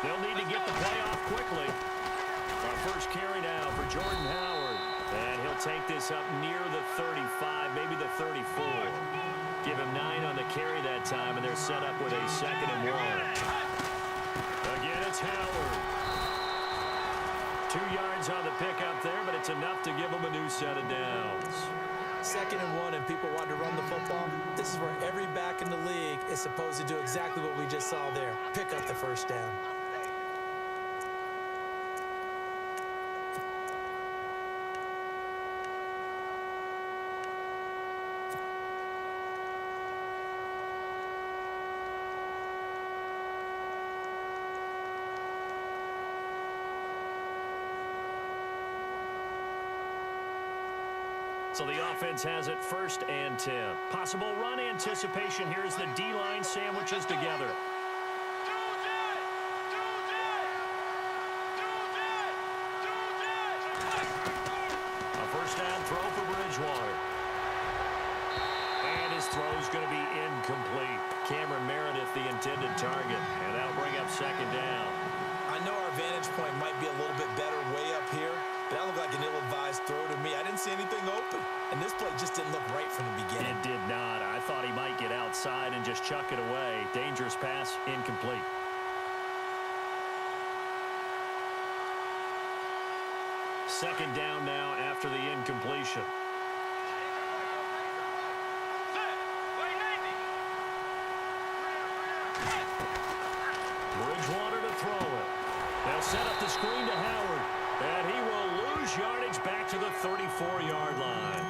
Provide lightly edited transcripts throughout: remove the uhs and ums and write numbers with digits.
They'll need to get the play off quickly. Our first carry now for Jordan Howard. And he'll take this up near the 35, maybe the 34. Give him 9 on the carry that time, and they're set up with a 2nd and 1. Again, it's Howard. 2 yards on the pickup there, but it's enough to give him a new set of downs. 2nd and 1, and people want to run the football. This is where every back in the league is supposed to do exactly what we just saw there. Pick up the first down. So the offense has it 1st and 10. Possible run anticipation. Here's the D-line sandwiches together. A first down throw for Bridgewater. And his throw is going to be incomplete. Cameron Meredith, the intended target. And that'll bring up 2nd down. I know our vantage point might be a little bit better way up here, but that looked like an ill-advised throw to me. I didn't see anything open, and this play just didn't look right from the beginning. It did not. I thought he might get outside and just chuck it away. Dangerous pass, incomplete. Second down now after the incompletion. Bridgewater to throw it. They'll set up the screen to Howard. And he will lose yardage back to the 34-yard line.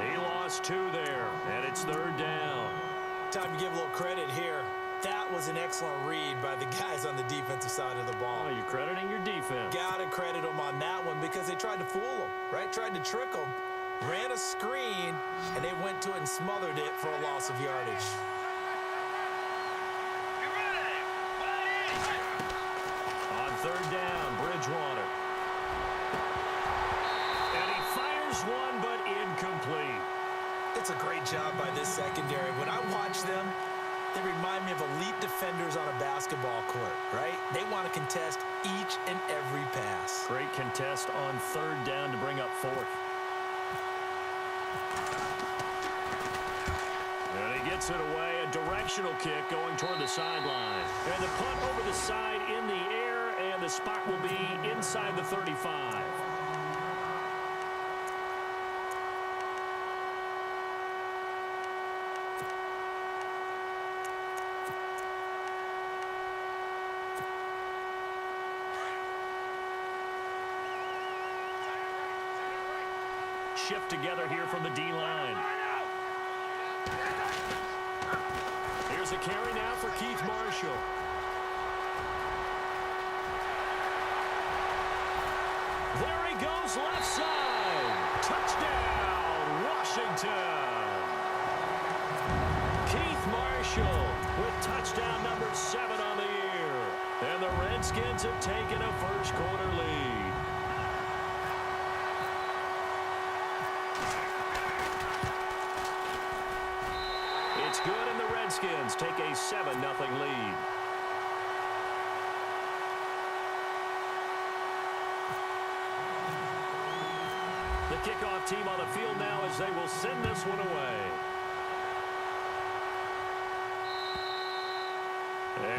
He lost 2 there, and it's 3rd down. Time to give a little credit here. That was an excellent read by the guys on the defensive side of the ball. Oh, you're crediting your defense. Got to credit them on that one because they tried to fool them, right? Tried to trick them. Ran a screen, and they went to it and smothered it for a loss of yardage. On 3rd down, Bridgewater. And he fires one, but incomplete. It's a great job by this secondary. When I watch them, they remind me of elite defenders on a basketball court, right? They want to contest each and every pass. Great contest on 3rd down to bring up 4th. And he gets it away, a directional kick going toward the sideline. And the punt over the side in the air, and the spot will be inside the 35. Shift together here from the D-line. Here's a carry now for Keith Marshall. There he goes, left side. Touchdown, Washington. Keith Marshall with touchdown number 7 on the year. And the Redskins have taken a first-quarter lead. It's good, and the Redskins take a 7-0 lead. The kickoff team on the field now as they will send this one away.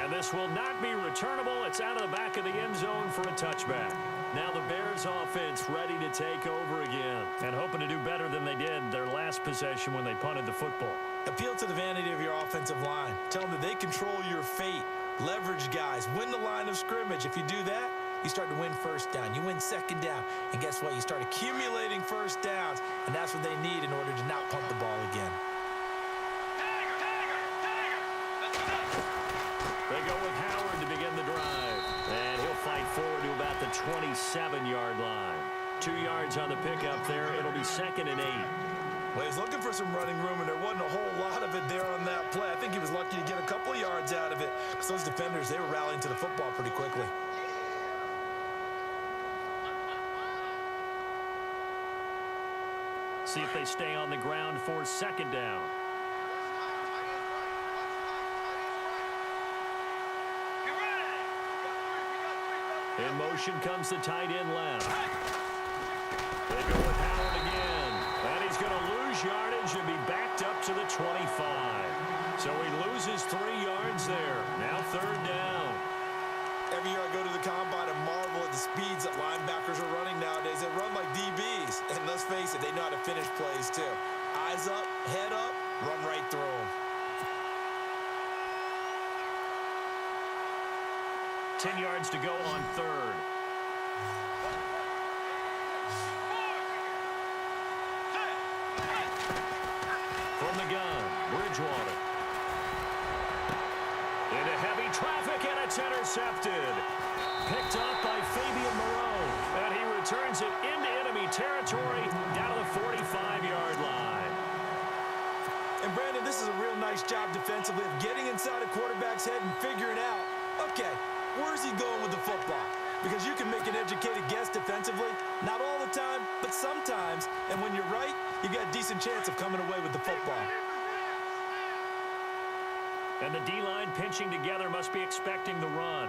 And this will not be returnable. It's out of the back of the end zone for a touchback. Now the Bears offense ready to take over again and hoping to do better than they did their last possession when they punted the football. Appeal to the vanity of your offensive line. Tell them that they control your fate. Leverage guys. Win the line of scrimmage. If you do that, you start to win first down. You win second down. And guess what? You start accumulating first downs. And that's what they need in order to not punt the ball again. They go with Howard to begin the drive. And he'll fight forward to about the 27-yard line. 2 yards on the pickup there. It'll be 2nd and 8. Well, he was looking for some running room, and there wasn't a whole lot of it there on that play. I think he was lucky to get a couple of yards out of it because those defenders, they were rallying to the football pretty quickly. See if they stay on the ground for 2nd down. In motion comes the tight end left. They go with Howard again. And he's going to lose yardage and be backed up to the 25. So he loses 3 yards there. Now 3rd down. Every year I go to the combine and marvel at the speeds that linebackers are running nowadays. They run like DBs. And let's face it, they know how to finish plays too. Eyes up, head up, run right through them. 10 yards to go on 3rd. From the gun, Bridgewater. Into heavy traffic, and it's intercepted. Picked up by Fabian Moreau. And he returns it into enemy territory down to the 45-yard line. And, Brandon, this is a real nice job defensively of getting inside a quarterback's head and figuring out, okay, where's he going with the football? Because you can make an educated guess defensively. Not all the time, but sometimes. And when you're right, you got a decent chance of coming away with the football. And the D-line pinching together must be expecting the run.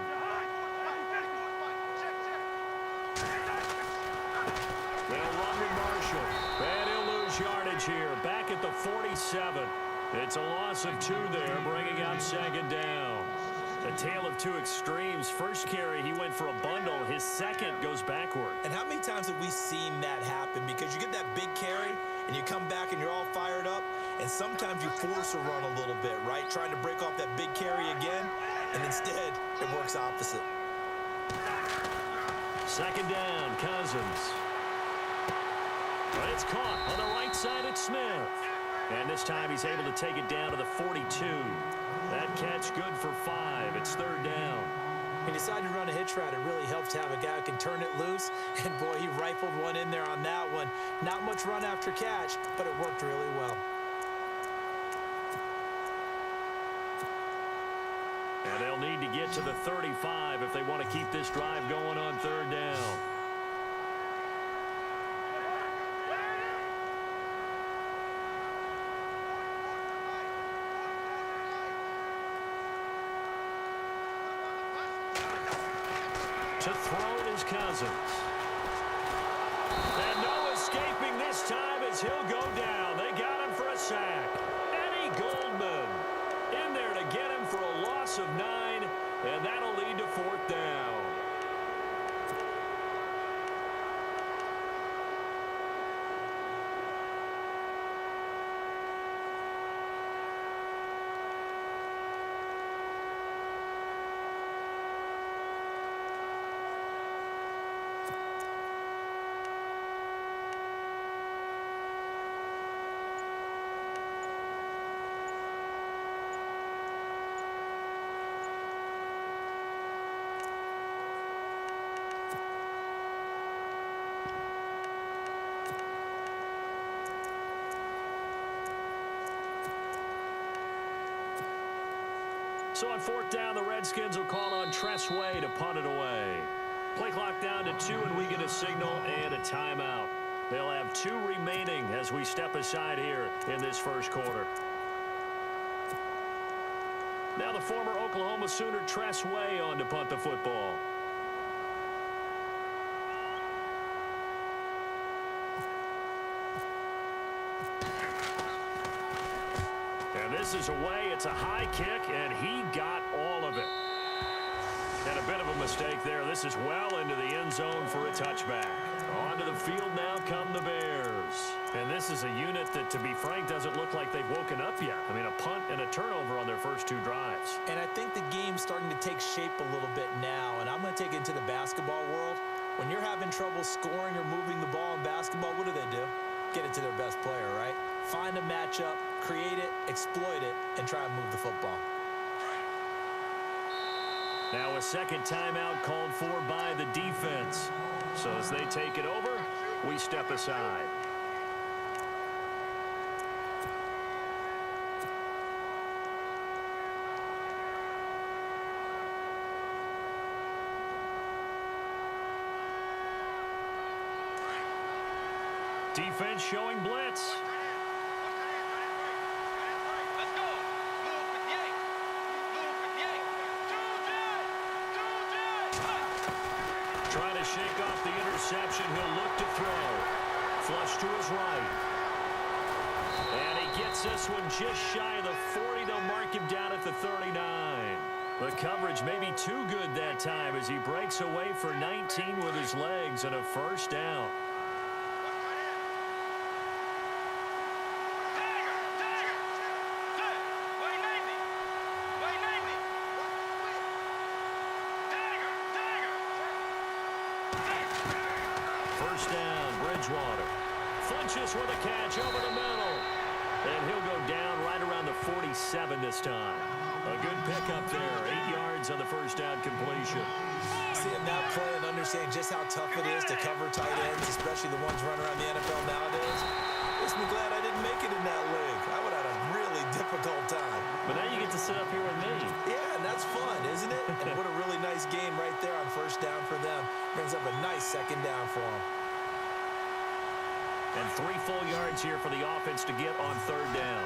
They'll run with Marshall. And he'll lose yardage here. Back at the 47. It's a loss of 2 there, bringing out 2nd down. A tale of 2 extremes. First carry, he went for a bundle. His second goes backward. And how many times have we seen that happen? Because you get that big carry, and you come back and you're all fired up, and sometimes you force a run a little bit, right? Trying to break off that big carry again, and instead it works opposite. 2nd down, Cousins. But it's caught on the right side at Smith. And this time he's able to take it down to the 42. That catch good for 5. It's 3rd down. He decided to run a hitch route. It really helps to have a guy who can turn it loose. And, boy, he rifled one in there on that one. Not much run after catch, but it worked really well. And they'll need to get to the 35 if they want to keep this drive going on 3rd down. To throw is Cousins. And no escaping this time as he'll go down. They got him for a sack. Eddie Goldman in there to get him for a loss of 9, and that'll lead to 4th down. So on 4th down, the Redskins will call on Tress Way to punt it away. Play clock down to 2, and we get a signal and a timeout. They'll have 2 remaining as we step aside here in this first quarter. Now the former Oklahoma Sooner Tress Way on to punt the football. This is away. It's a high kick, and he got all of it. And a bit of a mistake there. This is well into the end zone for a touchback. Onto the field now come the Bears. And this is a unit that, to be frank, doesn't look like they've woken up yet. I mean, a punt and a turnover on their first 2 drives. And I think the game's starting to take shape a little bit now. And I'm going to take it into the basketball world. When you're having trouble scoring or moving the ball in basketball, what do? Get it to their best player, right? Find a matchup, create it, exploit it, and try and move the football. Now a second timeout called for by the defense. So as they take it over, we step aside. Defense showing blitz. Trying to shake off the interception. He'll look to throw. Flush to his right. And he gets this one just shy of the 40. They'll mark him down at the 39. The coverage may be too good that time as he breaks away for 19 with his legs and a first down. First down, Bridgewater. Flinches with a catch over the middle. And he'll go down right around the 47 this time. A good pickup there. 8 yards on the first down completion. Seeing that play and understanding just how tough it is to cover tight ends, especially the ones running around the NFL nowadays, makes me glad I didn't make it in that league. I would have had a really difficult time. But now you get to sit up here with me. Yeah, and that's fun, isn't it? And what a really nice game right there on first down for them. Brings up a nice second down for them. And 3 full yards here for the offense to get on third down.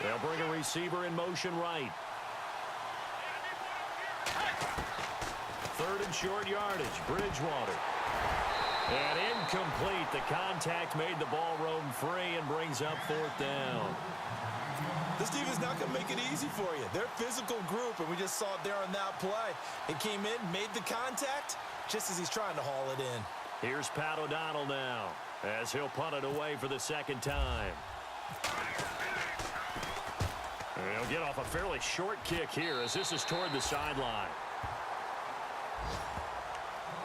They'll bring a receiver in motion right. Third and short yardage, Bridgewater. And incomplete. The contact made the ball roam free and brings up fourth down. This team is not going to make it easy for you. They're a physical group, and we just saw it there on that play. It came in, made the contact, just as he's trying to haul it in. Here's Pat O'Donnell now, as he'll punt it away for the second time. And he'll get off a fairly short kick here, as this is toward the sideline.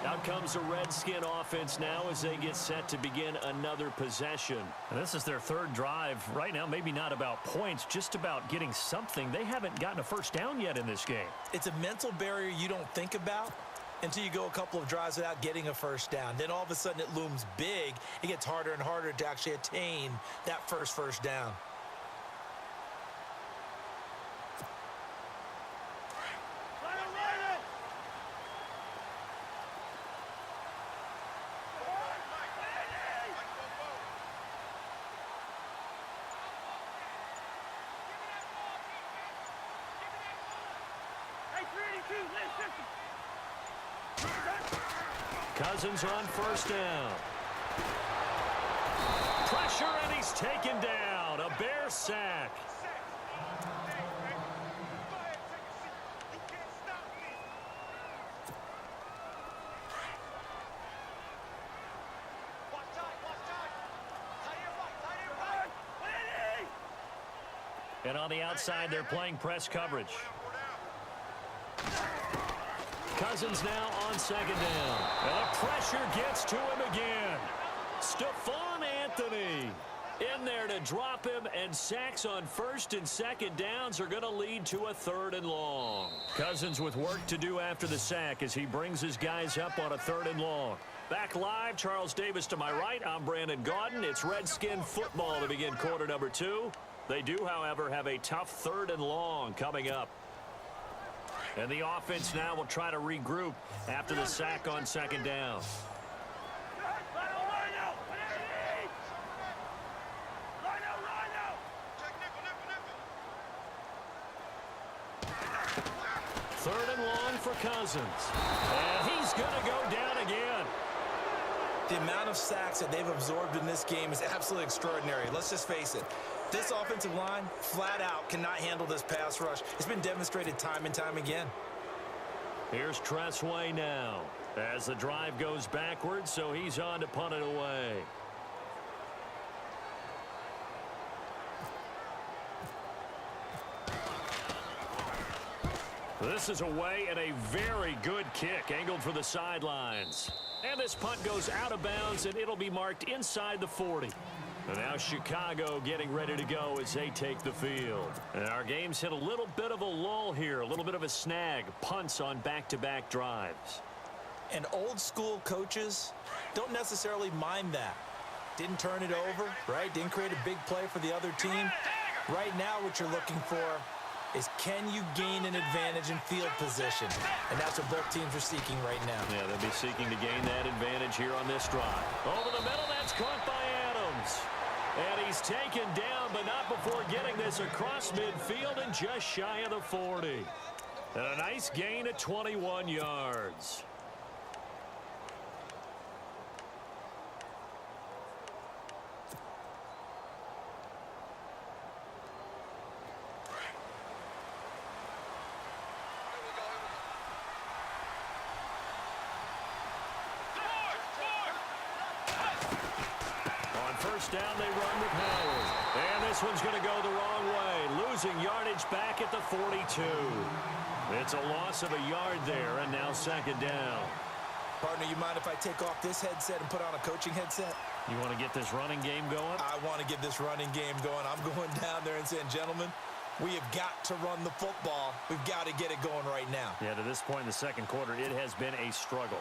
Out comes the Redskin offense now as they get set to begin another possession. And this is their third drive. Right now, maybe not about points, just about getting something. They haven't gotten a first down yet in this game. It's a mental barrier you don't think about until you go a couple of drives without getting a first down. Then all of a sudden it looms big. It gets harder and harder to actually attain that first down. Cousins on first down. Pressure, and he's taken down. A Bear sack. And on the outside, they're playing press coverage. Cousins now on second down. And the pressure gets to him again. Stephon Anthony in there to drop him, and sacks on first and second downs are going to lead to a third and long. Cousins with work to do after the sack as he brings his guys up on a third and long. Back live, Charles Davis to my right. I'm Brandon Gaudin. It's Redskin football to begin quarter number 2. They do, however, have a tough third and long coming up. And the offense now will try to regroup after the sack on second down. Third and long for Cousins. And he's going to go down again. The amount of sacks that they've absorbed in this game is absolutely extraordinary. Let's just face it. This offensive line, flat out, cannot handle this pass rush. It's been demonstrated time and time again. Here's Tressway now as the drive goes backwards, so he's on to punt it away. This is away, and a very good kick angled for the sidelines. And this punt goes out of bounds, and it'll be marked inside the 40. And now Chicago getting ready to go as they take the field. And our game's hit a little bit of a lull here, a little bit of a snag. Punts on back-to-back drives. And old school coaches don't necessarily mind that. Didn't turn it over, right? Didn't create a big play for the other team. Right now what you're looking for is, can you gain an advantage in field position? And that's what both teams are seeking right now. Yeah, they'll be seeking to gain that advantage here on this drive. Over the middle, that's caught by Adams. And he's taken down, but not before getting this across midfield and just shy of the 40. And a nice gain of 21 yards. First down, they run with Howard. And this one's going to go the wrong way. Losing yardage back at the 42. It's a loss of a yard there, and now second down. Partner, you mind if I take off this headset and put on a coaching headset? You want to get this running game going? I want to get this running game going. I'm going down there and saying, gentlemen, we have got to run the football. We've got to get it going right now. Yeah, to this point in the second quarter, it has been a struggle.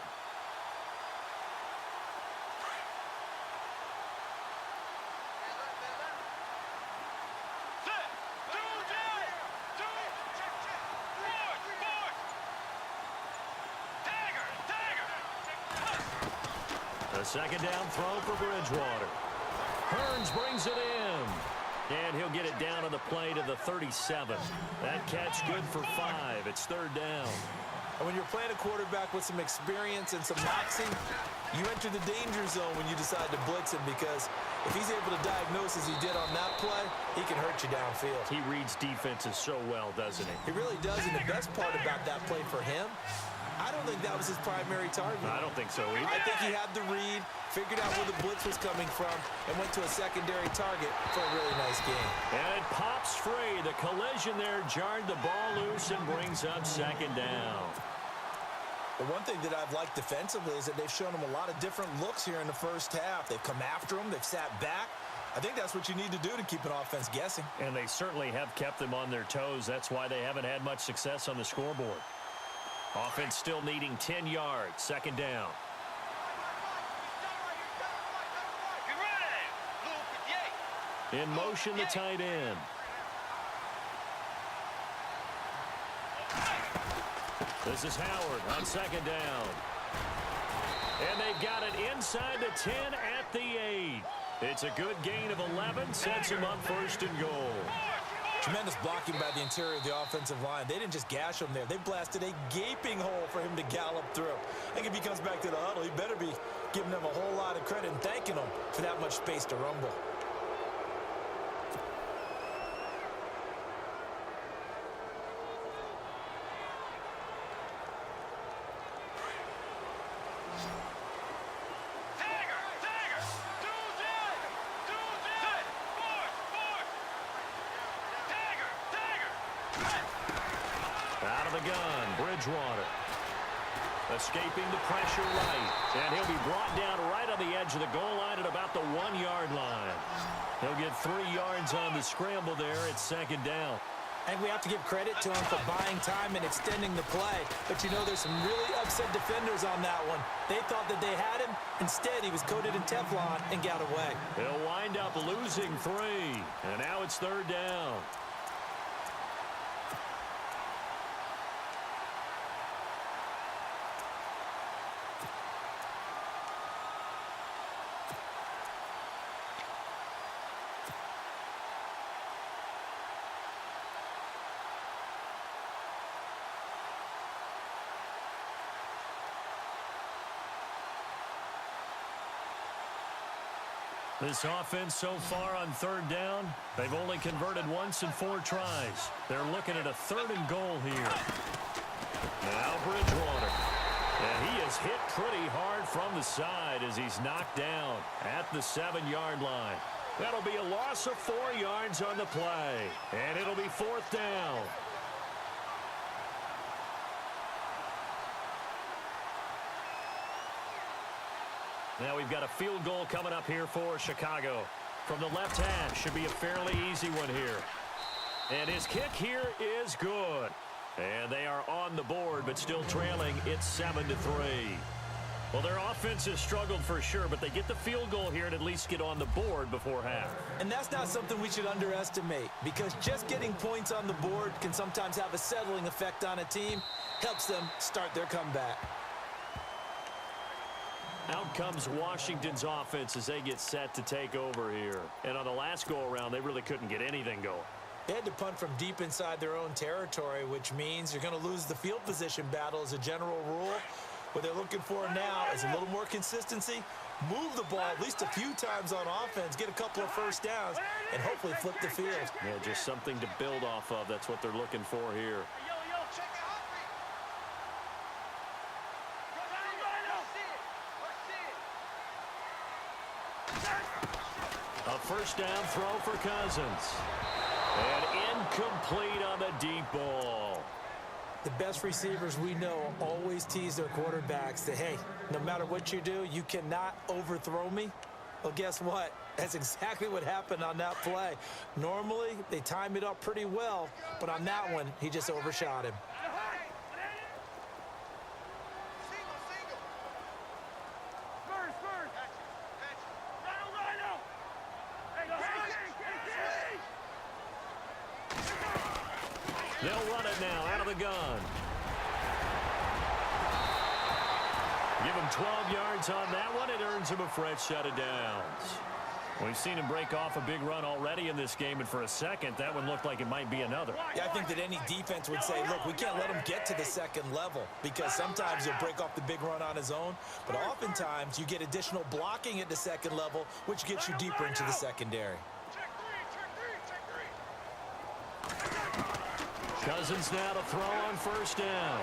A second down throw for Bridgewater. Hearns brings it in. And he'll get it down on the play to the 37. That catch good for 5. It's third down. And when you're playing a quarterback with some experience and some moxie, you enter the danger zone when you decide to blitz him, because if he's able to diagnose as he did on that play, he can hurt you downfield. He reads defenses so well, doesn't he? He really does, and the best part about that play for him, I don't think that was his primary target. I don't think so either. I think he had the read, figured out where the blitz was coming from, and went to a secondary target for a really nice game. And it pops free. The collision there jarred the ball loose and brings up second down. The one thing that I've liked defensively is that they've shown him a lot of different looks here in the first half. They've come after him. They've sat back. I think that's what you need to do to keep an offense guessing. And they certainly have kept them on their toes. That's why they haven't had much success on the scoreboard. Offense still needing 10 yards. Second down. In motion, the tight end. This is Howard on second down. And they've got it inside the 10 at the 8. It's a good gain of 11. Sets him up first and goal. Tremendous blocking by the interior of the offensive line. They didn't just gash him there. They blasted a gaping hole for him to gallop through. I think if he comes back to the huddle, he better be giving them a whole lot of credit and thanking them for that much space to rumble. Out of the gun, Bridgewater. Escaping the pressure right. And he'll be brought down right on the edge of the goal line at about the 1-yard line. He'll get 3 yards on the scramble there. It's second down. And we have to give credit to him for buying time and extending the play. But, you know, there's some really upset defenders on that one. They thought that they had him. Instead, he was coated in Teflon and got away. He'll wind up losing 3. And now it's third down. This offense so far on third down, they've only converted once in 4 tries. They're looking at a 3rd and goal here. Now Bridgewater. And he is hit pretty hard from the side as he's knocked down at the 7-yard line. That'll be a loss of 4 yards on the play. And it'll be 4th down. Now we've got a field goal coming up here for Chicago. From the left hash, should be a fairly easy one here. And his kick here is good. And they are on the board, but still trailing. It's 7-3. Well, their offense has struggled for sure, but they get the field goal here and at least get on the board before half. And that's not something we should underestimate, because just getting points on the board can sometimes have a settling effect on a team. Helps them start their comeback. Out comes Washington's offense as they get set to take over here. And on the last go-around, they really couldn't get anything going. They had to punt from deep inside their own territory, which means you're going to lose the field position battle as a general rule. What they're looking for now is a little more consistency, move the ball at least a few times on offense, get a couple of first downs, and hopefully flip the field. Yeah, just something to build off of. That's what they're looking for here. A first down throw for Cousins. And incomplete on the deep ball. The best receivers we know always tease their quarterbacks that, hey, no matter what you do, you cannot overthrow me. Well, guess what? That's exactly what happened on that play. Normally, they time it up pretty well, but on that one, he just overshot him. They'll run it now out of the gun. Give him 12 yards on that one. It earns him a fresh set of downs. We've seen him break off a big run already in this game, and for a second, that one looked like it might be another. Yeah, I think that any defense would say, look, we can't let him get to the second level because sometimes he'll break off the big run on his own, but oftentimes you get additional blocking at the second level, which gets you deeper into the secondary. Cousins now to throw on first down.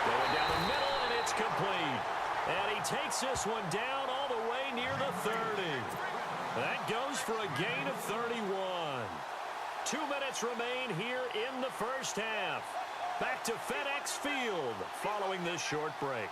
Going down the middle, and it's complete. And he takes this one down all the way near the 30. That goes for a gain of 31. 2 minutes remain here in the first half. Back to FedEx Field following this short break.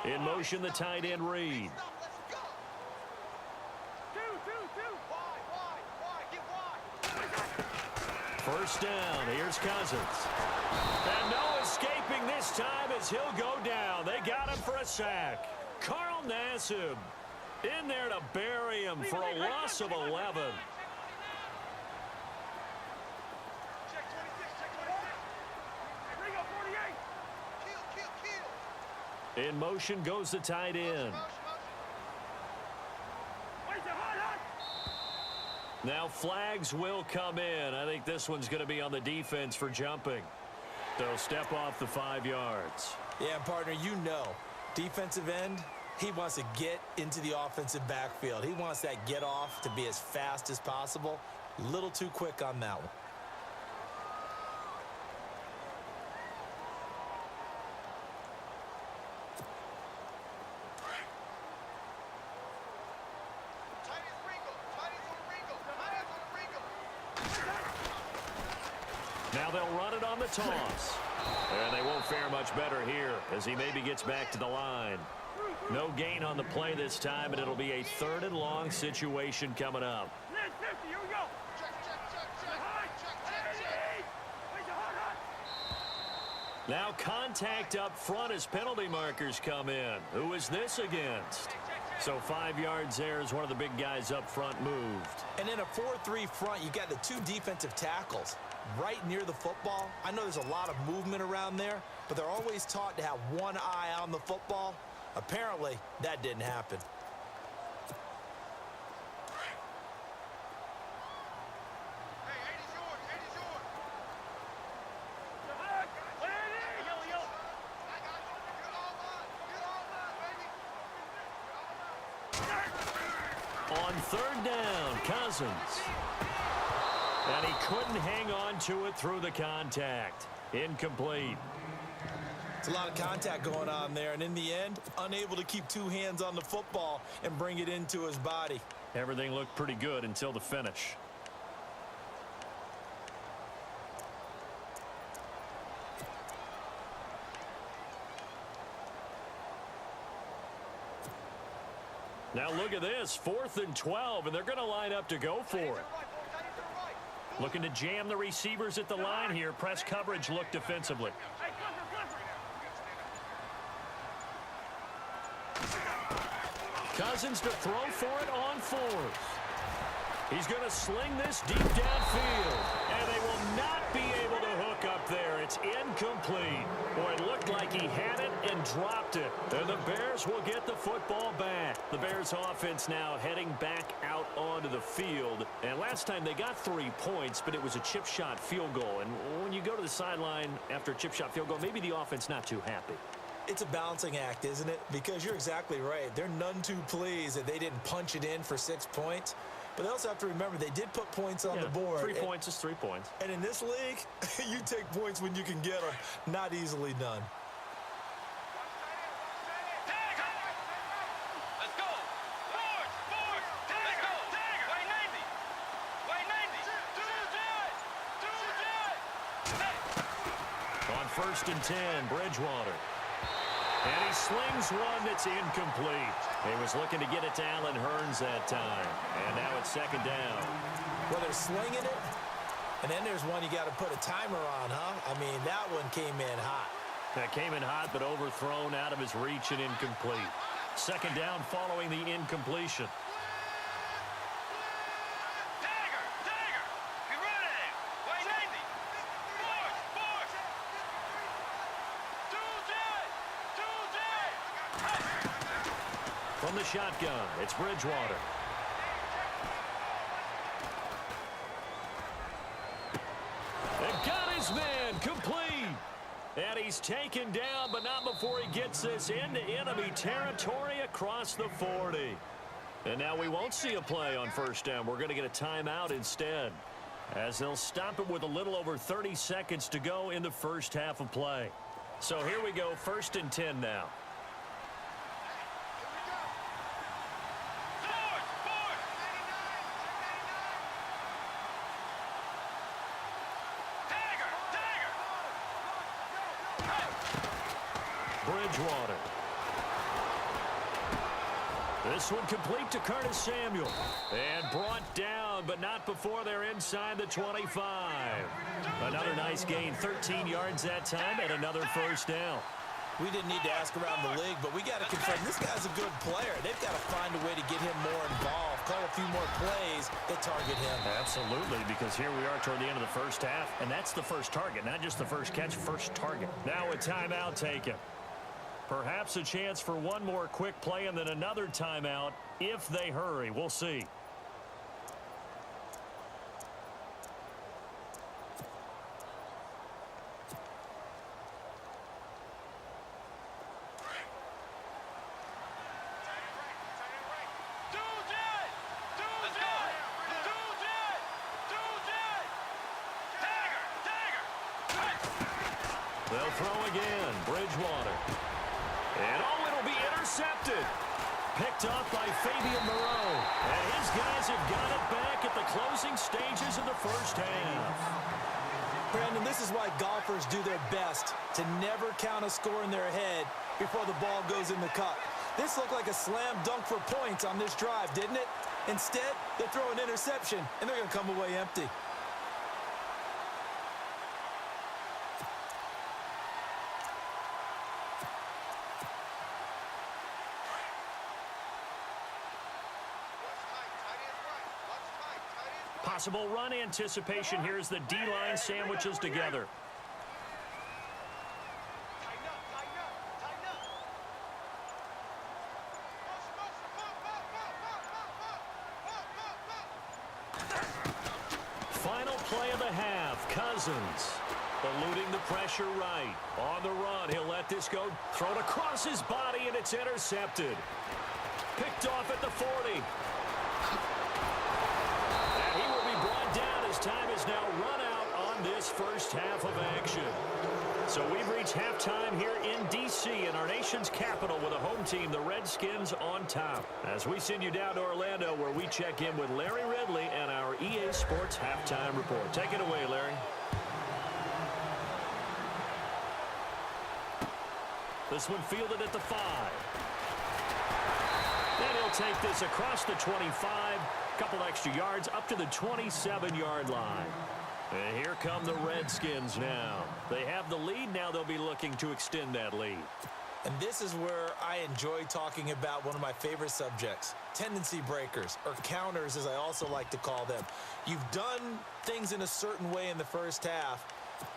In motion, the tight end Reed. First down, here's Cousins. And no escaping this time as he'll go down. They got him for a sack. Carl Nassib in there to bury him for a loss of 11. In motion goes the tight end. Now flags will come in. I think this one's going to be on the defense for jumping. They'll step off the 5 yards. Yeah, partner, you know, defensive end, he wants to get into the offensive backfield. He wants that get off to be as fast as possible. A little too quick on that one. Now they'll run it on the toss. And they won't fare much better here as he maybe gets back to the line. No gain on the play this time, and it'll be a 3rd and long situation coming up. Now contact up front as penalty markers come in. Who is this against? So 5 yards there as one of the big guys up front moved. And in a 4-3 front, you got the 2 defensive tackles right near the football. I know there's a lot of movement around there, but they're always taught to have one eye on the football. Apparently, that didn't happen. On 3rd down, Cousins. And he couldn't hang on to it through the contact. Incomplete. It's a lot of contact going on there, and in the end, unable to keep 2 hands on the football and bring it into his body. Everything looked pretty good until the finish. Now look at this, 4th and 12, and they're going to line up to go for it. Looking to jam the receivers at the line here. Press coverage look defensively. Cousins to throw for it on 4th. He's going to sling this deep downfield, and they will not be able to hook up there. it's incomplete. Boy, it looked like he had it and dropped it. And the Bears will get the football back. The Bears offense now heading back out onto the field. And last time they got 3 points, but it was a chip shot field goal. And when you go to the sideline after a chip shot field goal, maybe the offense not too happy. It's a balancing act, isn't it? Because you're exactly right. They're none too pleased that they didn't punch it in for 6 points. But they also have to remember they did put points on the board. 3 points is 3 points. And in this league, you take points when you can get them. Not easily done. Let's go. Forward. Let's go. Way 90. On 1st and 10, Bridgewater. And he slings one that's incomplete. He was looking to get it to Allen Hurns that time. And now it's 2nd down. Well, they're slinging it. And then there's one you got to put a timer on, huh? I mean, that one came in hot. That came in hot, but overthrown out of his reach and incomplete. 2nd down following the incompletion. We run it. Way 90. Forward. From the shotgun, it's Bridgewater. And got his man complete. And he's taken down, but not before he gets this into enemy territory across the 40. And now we won't see a play on 1st down. We're going to get a timeout instead, as they'll stop it with a little over 30 seconds to go in the first half of play. So here we go, 1st and 10 now. Bridgewater. This one complete to Curtis Samuel. And brought down, but not before they're inside the 25. Another nice gain, 13 yards that time, and another 1st down. We didn't need to ask around the league, but we got to confirm this guy's a good player. They've got to find a way to get him more involved, call a few more plays that target him. Absolutely, because here we are toward the end of the first half, and that's the first target, not just the first catch, first target. Now a timeout taken. Perhaps a chance for one more quick play and then another timeout if they hurry. We'll see. They'll throw again. Bridgewater. And it'll be intercepted. Picked off by Fabian Moreau. And his guys have got it back at the closing stages of the first half. Brandon, this is why golfers do their best to never count a score in their head before the ball goes in the cup. This looked like a slam dunk for points on this drive, didn't it? Instead, they throw an interception, and they're going to come away empty. Possible run anticipation here as the D-line sandwiches together. Final play of the half. Cousins eluding the pressure right. On the run, he'll let this go. Thrown across his body, and it's intercepted. Picked off at the 40. Time is now run out on this first half of action. So we've reached halftime here in D.C. in our nation's capital with a home team, the Redskins, on top. As we send you down to Orlando, where we check in with Larry Ridley and our EA Sports Halftime Report. Take it away, Larry. This one fielded at the 5. Then he'll take this across the 25. Couple extra yards up to the 27-yard line. And here come the Redskins now. They have the lead. Now they'll be looking to extend that lead. And this is where I enjoy talking about one of my favorite subjects, tendency breakers, or counters as I also like to call them. You've done things in a certain way in the first half,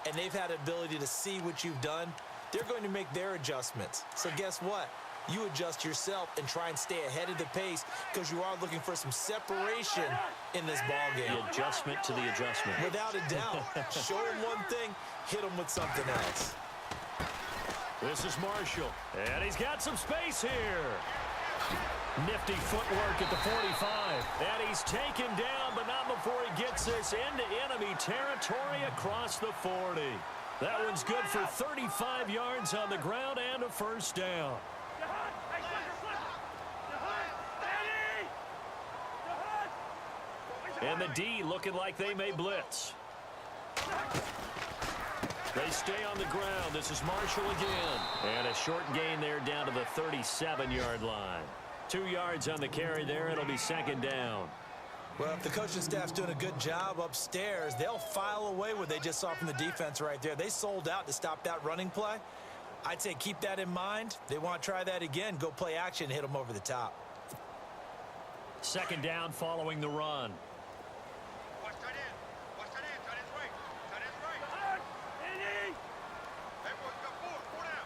and they've had the ability to see what you've done, they're going to make their adjustments. So guess what? You adjust yourself and try and stay ahead of the pace because you are looking for some separation in this ball game. The adjustment to the adjustment. Without a doubt. Show them one thing, hit them with something else. This is Marshall, and he's got some space here. Nifty footwork at the 45, and he's taken down, but not before he gets this into enemy territory across the 40. That one's good for 35 yards on the ground and a first down. And the D looking like they may blitz. They stay on the ground. This is Marshall again. And a short gain there down to the 37-yard line. 2 yards on the carry there. It'll be second down. Well, if the coaching staff's doing a good job upstairs, they'll file away what they just saw from the defense right there. They sold out to stop that running play. I'd say keep that in mind. They want to try that again. Go play action and hit them over the top. Second down following the run. Watch tight end. Watch tight end. Tight end's right. Tight end's right. Everyone's got four down.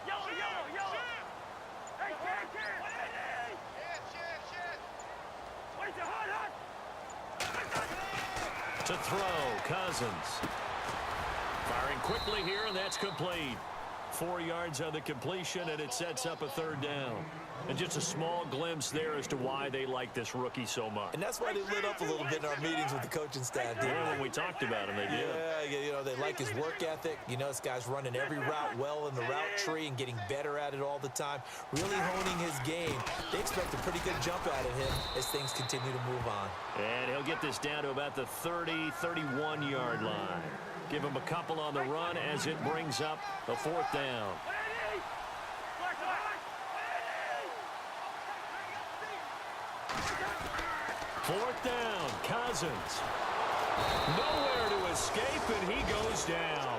Yellow. Hey, shit. Wait, hot. To throw, Cousins. Firing quickly here, and that's complete. 4 yards on the completion, and it sets up a third down. And just a small glimpse there as to why they like this rookie so much. And that's why they lit up a little bit in our meetings with the coaching staff. Yeah, when we talked about him, they did. Yeah, you know, they like his work ethic. You know, this guy's running every route well in the route tree and getting better at it all the time. Really honing his game. They expect a pretty good jump out of him as things continue to move on. And he'll get this down to about the 30, 31-yard line. Give him a couple on the run as it brings up a fourth down. Fourth down, Cousins. Nowhere to escape, and he goes down.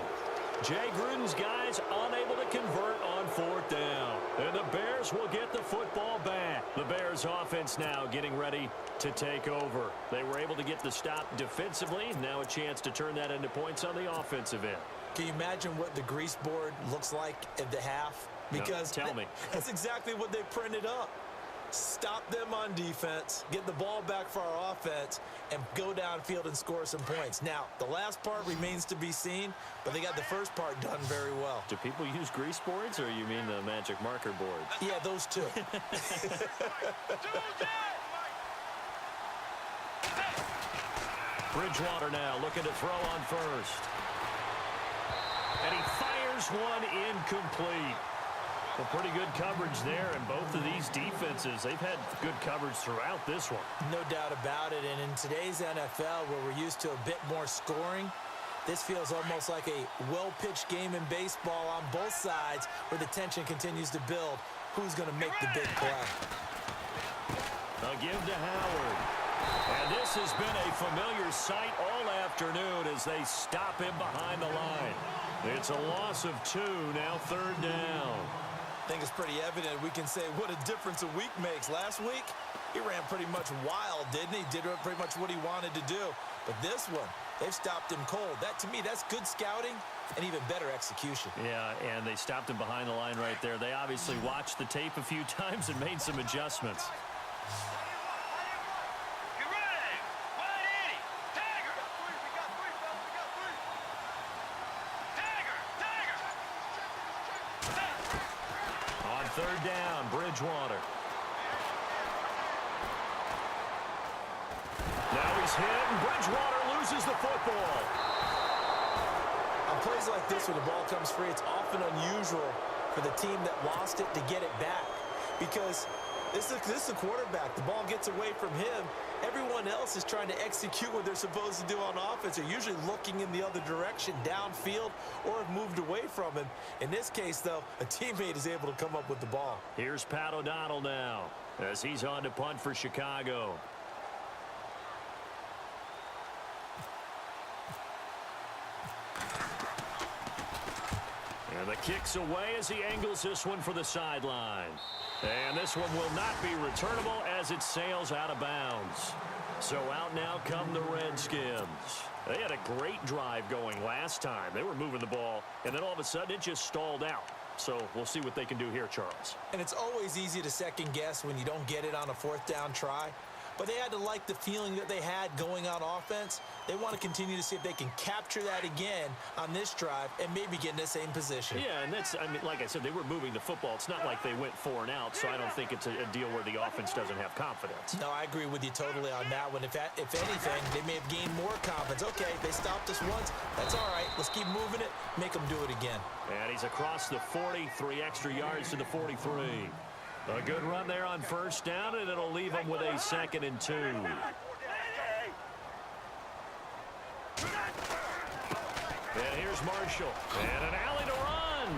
Jay Gruden's guys unable to convert on fourth down. And the Bears will get the football back. The Bears offense now getting ready to take over. They were able to get the stop defensively. Now a chance to turn that into points on the offensive end. Can you imagine what the grease board looks like at the half? Because no, tell me. That's exactly what they printed up. Stop them on defense, get the ball back for our offense, and go downfield and score some points. Now, the last part remains to be seen, but they got the first part done very well. Do people use grease boards, or you mean the magic marker board? Yeah, those two. Bridgewater now looking to throw on first. And he fires one incomplete. A pretty good coverage there, and both of these defenses, they've had good coverage throughout this one. No doubt about it, and in today's NFL, where we're used to a bit more scoring, this feels almost like a well-pitched game in baseball on both sides where the tension continues to build. Who's going to make the big play? They'll give to Howard. And this has been a familiar sight all afternoon as they stop him behind the line. It's a loss of 2, now third down. I think it's pretty evident we can say what a difference a week makes. Last week, he ran pretty much wild, didn't he? Did pretty much what he wanted to do. But this one, they've stopped him cold. That, to me, that's good scouting and even better execution. Yeah, and they stopped him behind the line right there. They obviously watched the tape a few times and made some adjustments. Third down, Bridgewater. Now he's hit, and Bridgewater loses the football. On plays like this, when the ball comes free, it's often unusual for the team that lost it to get it back. Because this is a quarterback. The ball gets away from him. Everyone else is trying to execute what they're supposed to do on offense. They're usually looking in the other direction, downfield, or have moved away from him. In this case, though, a teammate is able to come up with the ball. Here's Pat O'Donnell now as he's on to punt for Chicago. And the kick's away as he angles this one for the sideline. And this one will not be returnable as it sails out of bounds. So out now come the Redskins. They had a great drive going last time. They were moving the ball, and then all of a sudden it just stalled out. So we'll see what they can do here, Charles. And it's always easy to second guess when you don't get it on a fourth down try. But they had to like the feeling that they had going on offense. They want to continue to see if they can capture that again on this drive and maybe get in the same position. Yeah, and that's, I mean, like I said, they were moving the football. It's not like they went 4 and out, so I don't think it's a deal where the offense doesn't have confidence. No, I agree with you totally on that one. If anything, they may have gained more confidence. Okay, they stopped us once. That's all right. Let's keep moving it, make them do it again. And he's across the 40, 3 extra yards to the 43. A good run there on first down, and it'll leave them with a 2nd and 2. And here's Marshall. And an alley to run.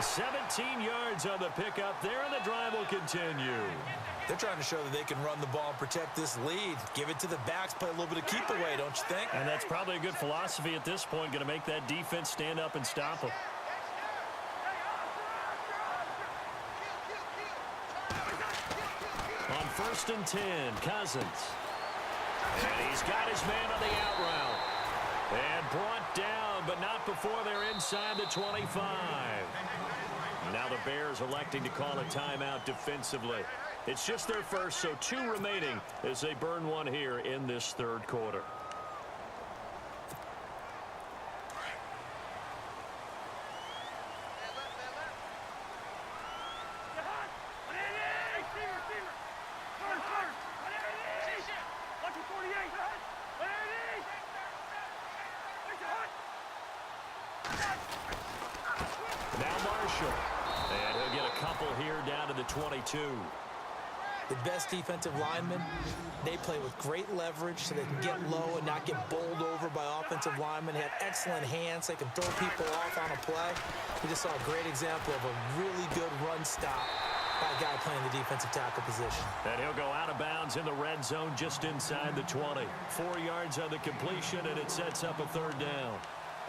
17 yards on the pickup there, and the drive will continue. They're trying to show that they can run the ball and protect this lead. Give it to the backs, play a little bit of keep away, don't you think? And that's probably a good philosophy at this point, going to make that defense stand up and stop them. On 1st and 10, Cousins. And he's got his man on the out route. And brought down, but not before they're inside the 25. Now the Bears electing to call a timeout defensively. It's just their first, so 2 remaining as they burn one here in this 3rd quarter. Now Marshall. And he'll get a couple here down to the 22. The best defensive linemen, they play with great leverage so they can get low and not get bowled over by offensive linemen. They have excellent hands. They can throw people off on a play. We just saw a great example of a really good run stop by a guy playing the defensive tackle position. And he'll go out of bounds in the red zone just inside the 20. 4 yards on the completion, and it sets up a 3rd down.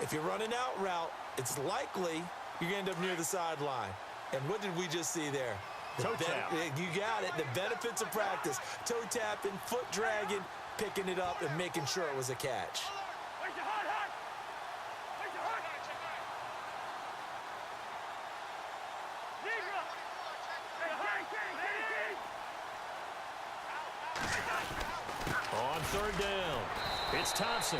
If you're running out route, it's likely you're going to end up near the sideline. And what did we just see there? Toe tap. You got it. The benefits of practice. Toe tapping, foot dragging, picking it up, and making sure it was a catch. On 3rd down, it's Thompson.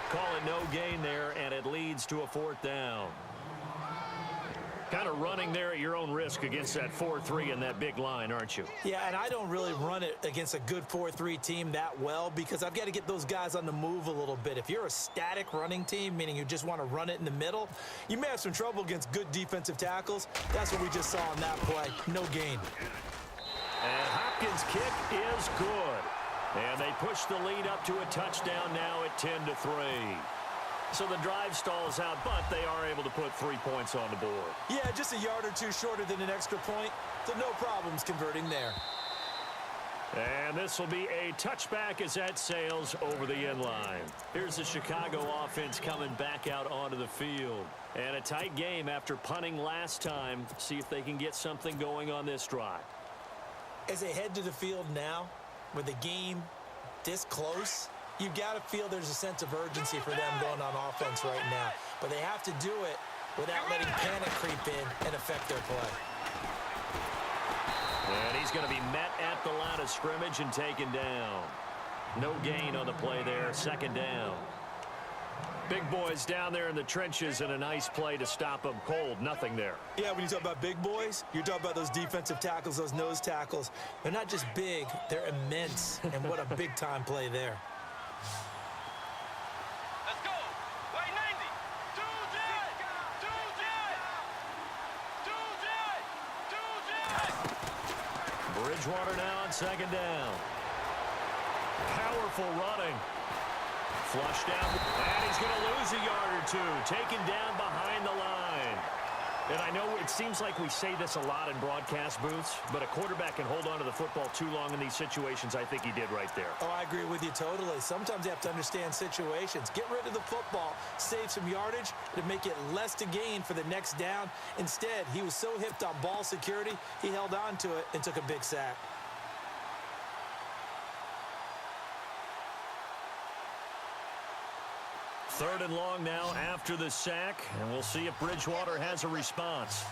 Call it no gain there, and it leads to a 4th down. Kind of running there at your own risk against that 4-3 and that big line, aren't you? Yeah, and I don't really run it against a good 4-3 team that well because I've got to get those guys on the move a little bit. If you're a static running team, meaning you just want to run it in the middle, you may have some trouble against good defensive tackles. That's what we just saw on that play. No gain. And Hopkins' kick is good. And they push the lead up to a touchdown now at 10-3. So the drive stalls out, but they are able to put 3 points on the board. Yeah, just a yard or 2 shorter than an extra point, so no problems converting there. And this will be a touchback as that sails over the end line. Here's the Chicago offense coming back out onto the field. And a tight game after punting last time. See if they can get something going on this drive. As they head to the field now, with the game this close, you've got to feel there's a sense of urgency for them going on offense right now. But they have to do it without letting panic creep in and affect their play. And he's going to be met at the line of scrimmage and taken down. No gain on the play there, 2nd down. Big boys down there in the trenches, and a nice play to stop them cold. Nothing there. Yeah, when you talk about big boys, you're talking about those defensive tackles, those nose tackles. They're not just big, they're immense. And what a big-time play there. Let's go. Right 90. Bridgewater now on 2nd down. Powerful running. Flushed down, and he's going to lose a yard or 2. Taken down behind the line. And I know it seems like we say this a lot in broadcast booths, but a quarterback can hold on to the football too long in these situations. I think he did right there. Oh, I agree with you totally. Sometimes you have to understand situations. Get rid of the football, save some yardage to make it less to gain for the next down. Instead, he was so hipped on ball security, he held on to it and took a big sack. 3rd and long now after the sack, and we'll see if Bridgewater has a response.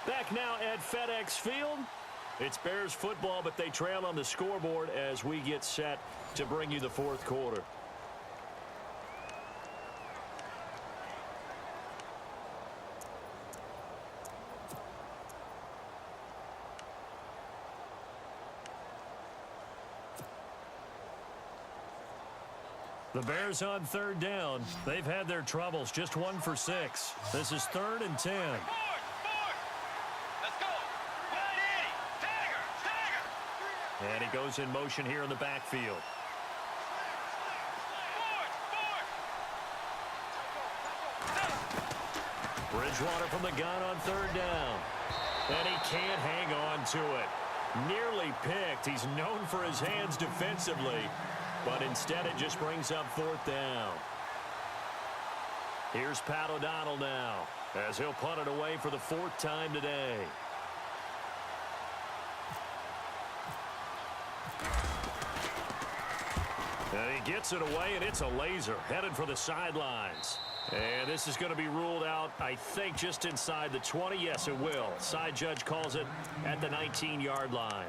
Back now at FedEx Field. It's Bears football, but they trail on the scoreboard as we get set to bring you the 4th quarter. The Bears on 3rd down. They've had their troubles, just 1 for 6. This is 3rd and 10. And he goes in motion here in the backfield. Bridgewater from the gun on 3rd down. And he can't hang on to it. Nearly picked. He's known for his hands defensively. But instead it just brings up 4th down. Here's Pat O'Donnell now as he'll punt it away for the 4th time today. And he gets it away, and it's a laser headed for the sidelines. And this is going to be ruled out, I think, just inside the 20. Yes, it will. Side judge calls it at the 19-yard line.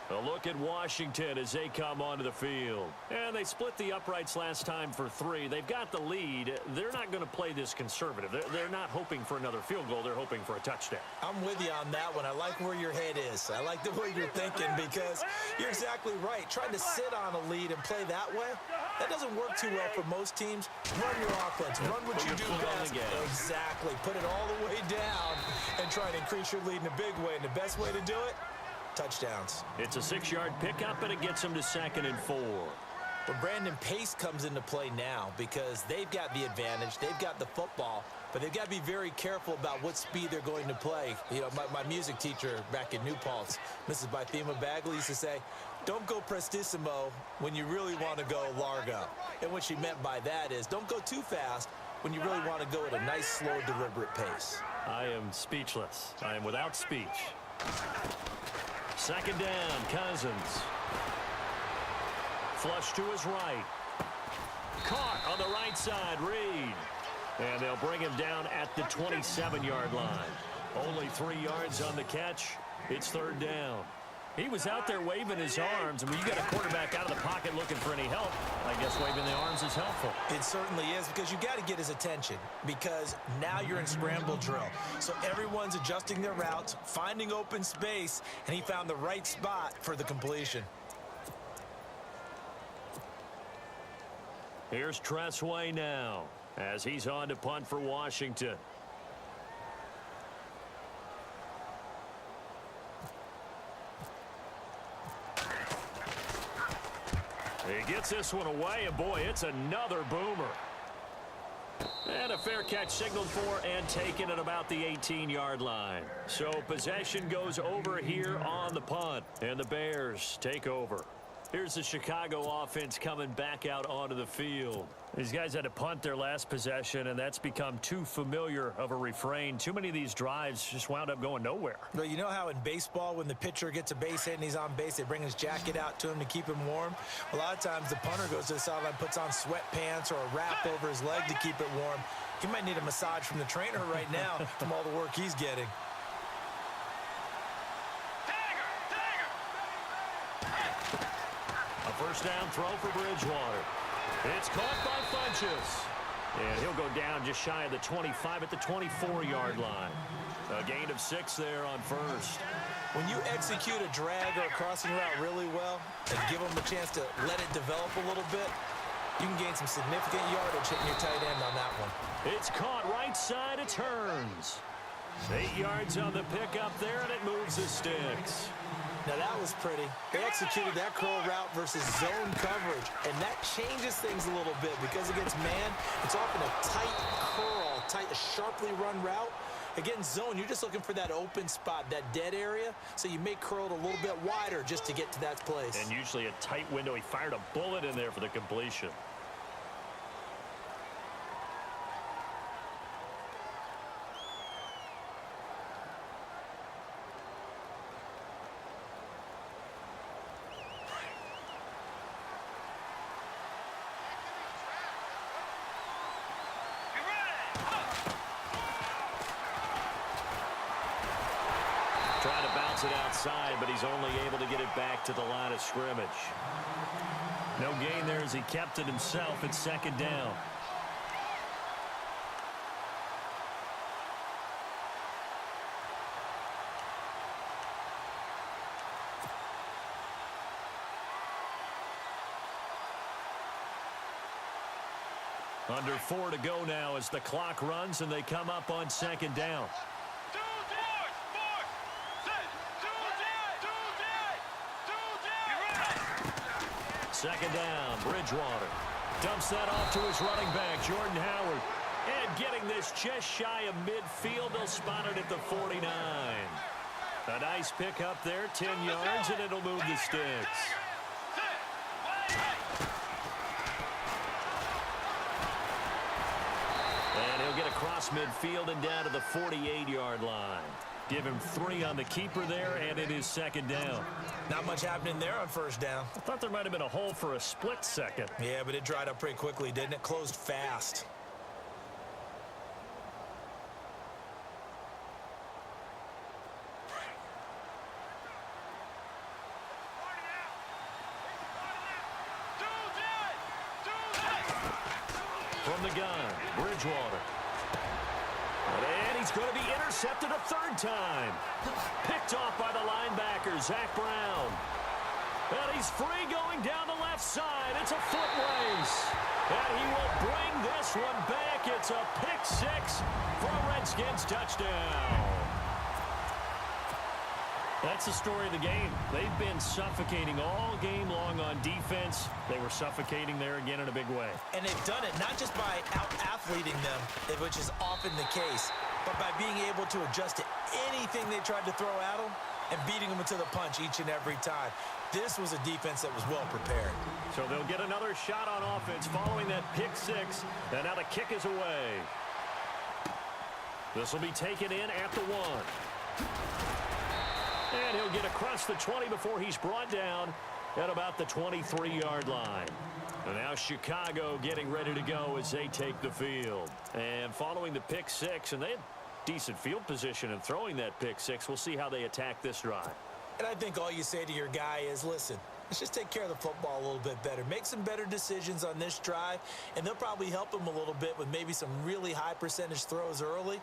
A look at Washington as they come onto the field. And they split the uprights last time for 3. They've got the lead. They're not going to play this conservative. They're not hoping for another field goal. They're hoping for a touchdown. I'm with you on that one. I like where your head is. I like the way you're thinking because you're exactly right. Trying to sit on a lead and play that way, that doesn't work too well for most teams. Run your offense. Run what you do best. Exactly. Put it all the way down and try and increase your lead in a big way. And the best way to do it, touchdowns. It's a 6-yard pickup, and it gets him to 2nd and 4. But Brandon, pace comes into play now because they've got the advantage. They've got the football, but they've got to be very careful about what speed they're going to play. You know, my music teacher back in New Paltz, Mrs. Bythema Bagley, used to say, don't go prestissimo when you really want to go largo. And what she meant by that is don't go too fast when you really want to go at a nice, slow, deliberate pace. I am speechless. I am without speech. 2nd down, Cousins. Flush to his right. Caught on the right side, Reed. And they'll bring him down at the 27-yard line. Only 3 yards on the catch. It's 3rd down. He was out there waving his arms, and when you got a quarterback out of the pocket looking for any help, I guess waving the arms is helpful. It certainly is, because you got to get his attention, because now you're in scramble drill. So everyone's adjusting their routes, finding open space, and he found the right spot for the completion. Here's Tressway now as he's on to punt for Washington. He gets this one away, and boy, it's another boomer. And a fair catch signaled for and taken at about the 18-yard line. So possession goes over here on the punt, and the Bears take over. Here's the Chicago offense coming back out onto the field. These guys had to punt their last possession, and that's become too familiar of a refrain. Too many of these drives just wound up going nowhere. Well, you know how in baseball, when the pitcher gets a base hit and he's on base, they bring his jacket out to him to keep him warm? A lot of times the punter goes to the sideline, puts on sweatpants or a wrap over his leg to keep it warm. He might need a massage from the trainer right now from all the work he's getting. A first down throw for Bridgewater. It's caught by Funchess. And he'll go down just shy of the 25 at the 24-yard line. A gain of 6 there on first. When you execute a drag or a crossing route really well and give them a chance to let it develop a little bit, you can gain some significant yardage hitting your tight end on that one. It's caught right side. It turns. 8 yards on the pickup there, and it moves the sticks. Now that was pretty. They executed that curl route versus zone coverage, and that changes things a little bit because against man, it's often a tight curl, a sharply run route. Against zone, you're just looking for that open spot, that dead area, so you may curl it a little bit wider just to get to that place. And usually a tight window. He fired a bullet in there for the completion. Trying to bounce it outside, but he's only able to get it back to the line of scrimmage. No gain there as he kept it himself at second down. Under 4 to go now as the clock runs and they come up on second down. Second down, Bridgewater. Dumps that off to his running back, Jordan Howard. And getting this just shy of midfield, they'll spot it at the 49. A nice pick up there, 10 yards, and it'll move the sticks. And he'll get across midfield and down to the 48-yard line. Give him 3 on the keeper there, and it is second down. Not much happening there on first down. I thought there might have been a hole for a split second. Yeah, but it dried up pretty quickly, didn't it? Closed fast. From the gun, Bridgewater. And he's going to be intercepted a third time. Picked off by the linebacker, Zach Brown. And he's free going down the left side. It's a foot race. And he will bring this one back. It's a pick 6 for a Redskins touchdown. That's the story of the game. They've been suffocating all game long on defense. They were suffocating there again in a big way. And they've done it not just by out-athleting them, which is often the case, but by being able to adjust to anything they tried to throw at them and beating them to the punch each and every time. This was a defense that was well prepared. So they'll get another shot on offense following that pick 6. And now the kick is away. This will be taken in at the 1. And he'll get across the 20 before he's brought down at about the 23-yard line. And now Chicago getting ready to go as they take the field. And following the pick 6, and they had decent field position in throwing that pick 6. We'll see how they attack this drive. And I think all you say to your guy is, listen, let's just take care of the football a little bit better. Make some better decisions on this drive, and they'll probably help him a little bit with maybe some really high percentage throws early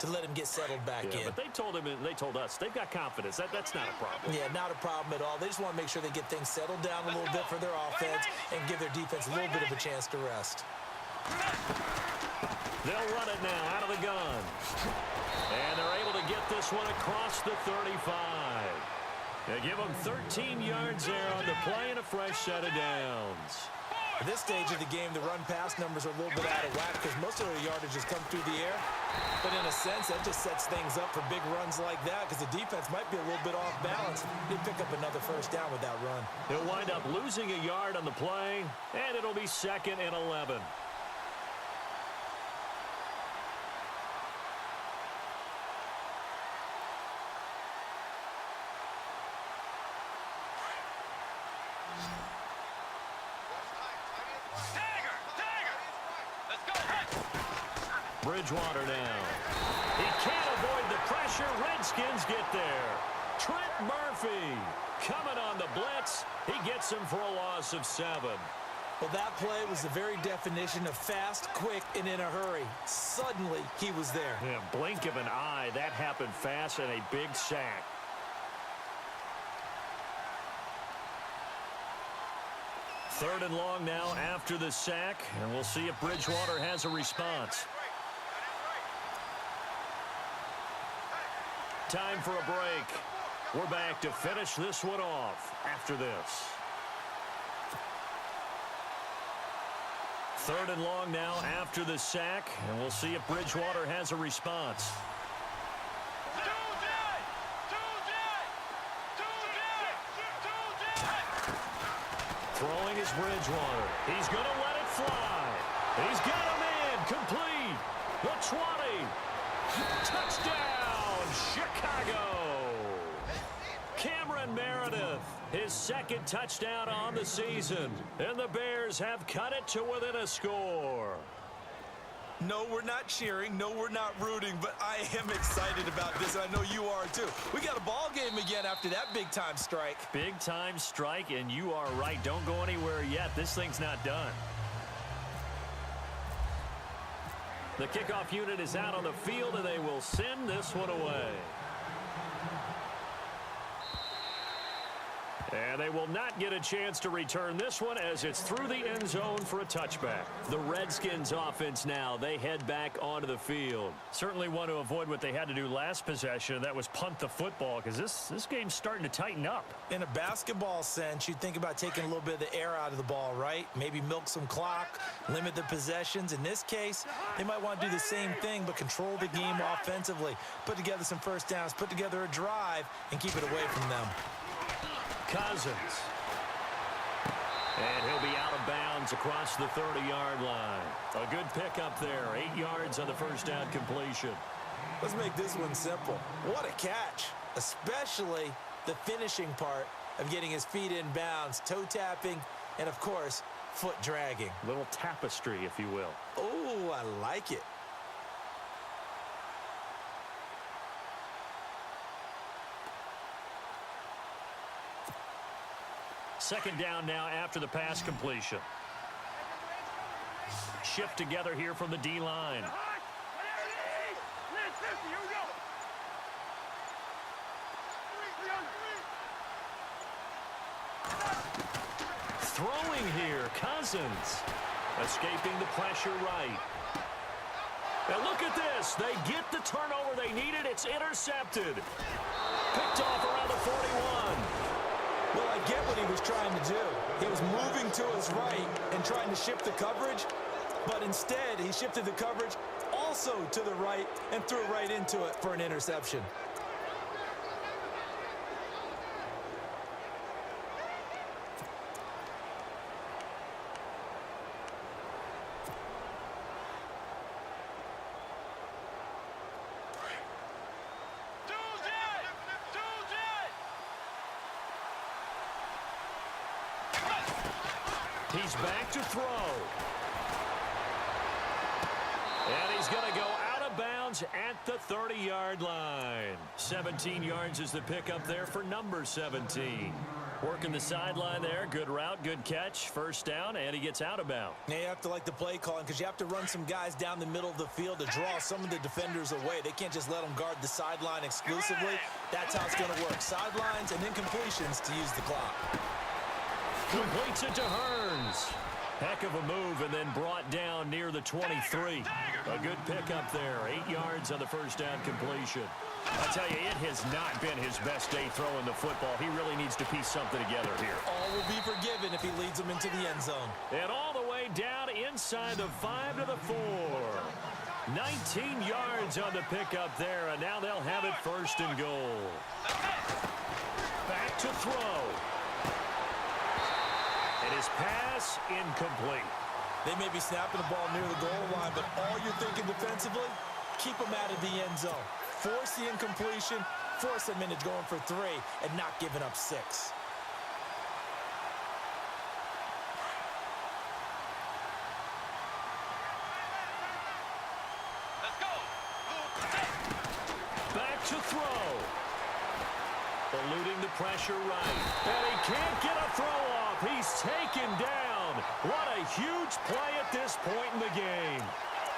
to let him get settled back in. But they told him, and they told us, they've got confidence. That's not a problem. Yeah, not a problem at all. They just want to make sure they get things settled down a little bit for their offense and give their defense a little bit of a chance to rest. They'll run it now out of the gun. And they're able to get this one across the 35. They give them 13 yards there on the play and a fresh set of downs. At this stage of the game, the run-pass numbers are a little bit out of whack because most of the yardage has come through the air. But in a sense, that just sets things up for big runs like that because the defense might be a little bit off balance. They pick up another first down with that run. He'll wind up losing a yard on the play, and it'll be 2nd and 11. Bridgewater now. He can't avoid the pressure. Redskins get there. Trent Murphy coming on the blitz. He gets him for a loss of 7. Well, that play was the very definition of fast, quick, and in a hurry. Suddenly, he was there. Yeah, blink of an eye. That happened fast and a big sack. Third and long now after the sack, and we'll see if Bridgewater has a response. Time for a break. We're back to finish this one off after this. Third and long now after the sack, and we'll see if Bridgewater has a response. Throwing is Bridgewater. He's going to let it fly. He's got him in. Complete. The 20. Touchdown, Chicago. Cameron Meredith, his 2nd touchdown on the season. And the Bears have cut it to within a score. No, we're not cheering. No, we're not rooting, but I am excited about this, and I know you are too. We got a ball game again after that big-time strike. Big-time strike, and you are right. Don't go anywhere yet. This thing's not done. The kickoff unit is out on the field, and they will send this one away. And they will not get a chance to return this one as it's through the end zone for a touchback. The Redskins offense now, they head back onto the field. Certainly want to avoid what they had to do last possession, and that was punt the football, because this game's starting to tighten up. In a basketball sense, you'd think about taking a little bit of the air out of the ball, right? Maybe milk some clock, limit the possessions. In this case, they might want to do the same thing, but control the game offensively. Put together some first downs, put together a drive, and keep it away from them. Cousins. And he'll be out of bounds across the 30-yard line. A good pickup there. 8 yards on the first down completion. Let's make this one simple. What a catch, especially the finishing part of getting his feet in bounds, toe tapping, and, of course, foot dragging. Little tapestry, if you will. Oh, I like it. Second down now after the pass completion. Shift together here from the D-line. Throwing here, Cousins. Escaping the pressure right. And look at this. They get the turnover they needed. It's intercepted. Picked off around the 41. Well, I get what he was trying to do. He was moving to his right and trying to shift the coverage, but instead he shifted the coverage also to the right and threw right into it for an interception. He's back to throw. And he's going to go out of bounds at the 30-yard line. 17 yards is the pickup there for number 17. Working the sideline there. Good route, good catch. First down, and he gets out of bounds. Now you have to like the play calling because you have to run some guys down the middle of the field to draw some of the defenders away. They can't just let them guard the sideline exclusively. That's how it's going to work. Sidelines and incompletions to use the clock. Completes it to Hearns. Heck of a move and then brought down near the 23. A good pickup there. 8 yards on the first down completion. I tell you, it has not been his best day throwing the football. He really needs to piece something together here. All will be forgiven if he leads them into the end zone. And all the way down inside the 5 to the 4. 19 yards on the pickup there, and now they'll have it first and goal. Back to throw. And his pass incomplete. They may be snapping the ball near the goal line, but all you're thinking defensively, keep them out of the end zone. Force the incompletion, force them into going for 3, and not giving up 6. Let's go. Back to throw. Eluding the pressure right. And he can't get a throw off. He's taken down. What a huge play at this point in the game.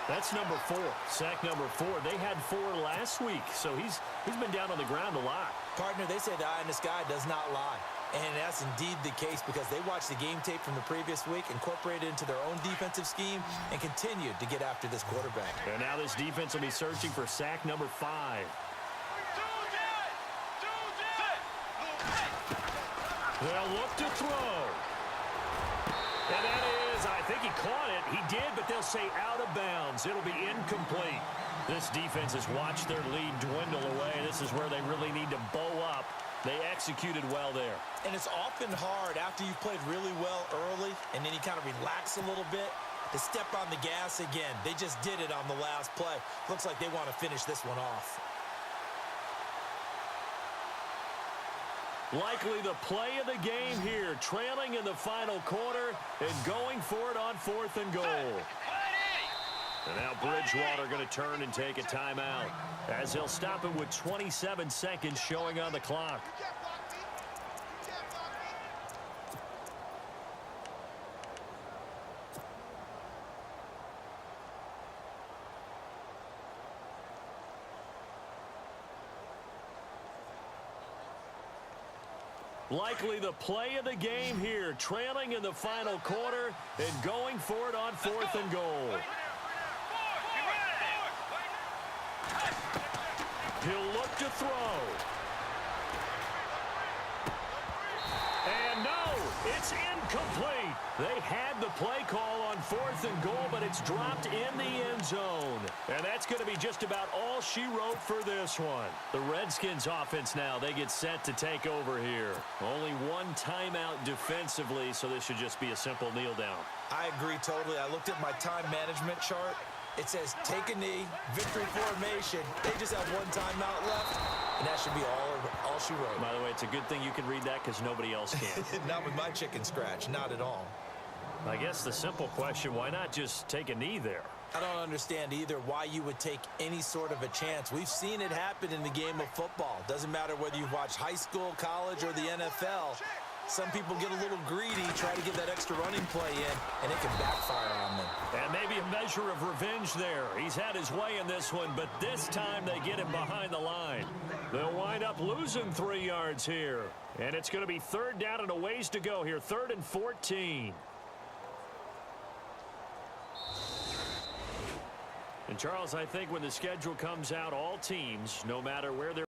That's number 4. Sack number 4. They had 4 last week, so he's been down on the ground a lot. Partner, they say the eye in the sky does not lie. And that's indeed the case because they watched the game tape from the previous week, incorporated it into their own defensive scheme, and continued to get after this quarterback. And now this defense will be searching for sack number 5. They'll look to throw. And that is, I think he caught it. He did, but they'll say out of bounds. It'll be incomplete. This defense has watched their lead dwindle away. This is where they really need to bow up. They executed well there. And it's often hard after you've played really well early and then you kind of relax a little bit to step on the gas again. They just did it on the last play. Looks like they want to finish this one off. Likely the play of the game here, trailing in the final quarter and going for it on 4th and goal. And now Bridgewater going to turn and take a timeout as he'll stop it with 27 seconds showing on the clock. Likely the play of the game here, trailing in the final quarter and going for it on 4th and goal. He'll look to throw. And no, it's incomplete. They had the play call on 4th and goal, but it's dropped in the end zone. And that's going to be just about all she wrote for this one. The Redskins offense now, they get set to take over here. Only one timeout defensively, so this should just be a simple kneel down. I agree totally. I looked at my time management chart. It says take a knee, victory formation. They just have one timeout left, and that should be all she wrote. By the way, it's a good thing you can read that because nobody else can. Not with my chicken scratch, not at all. I guess the simple question, why not just take a knee there? I don't understand either why you would take any sort of a chance. We've seen it happen in the game of football. Doesn't matter whether you've watched high school, college, or the NFL. Some people get a little greedy, try to get that extra running play in, and it can backfire on them. And maybe a measure of revenge there. He's had his way in this one, but this time they get him behind the line. They'll wind up losing 3 yards here. And it's going to be 3rd down and a ways to go here, 3rd and 14. And, Charles, I think when the schedule comes out, all teams, no matter where they're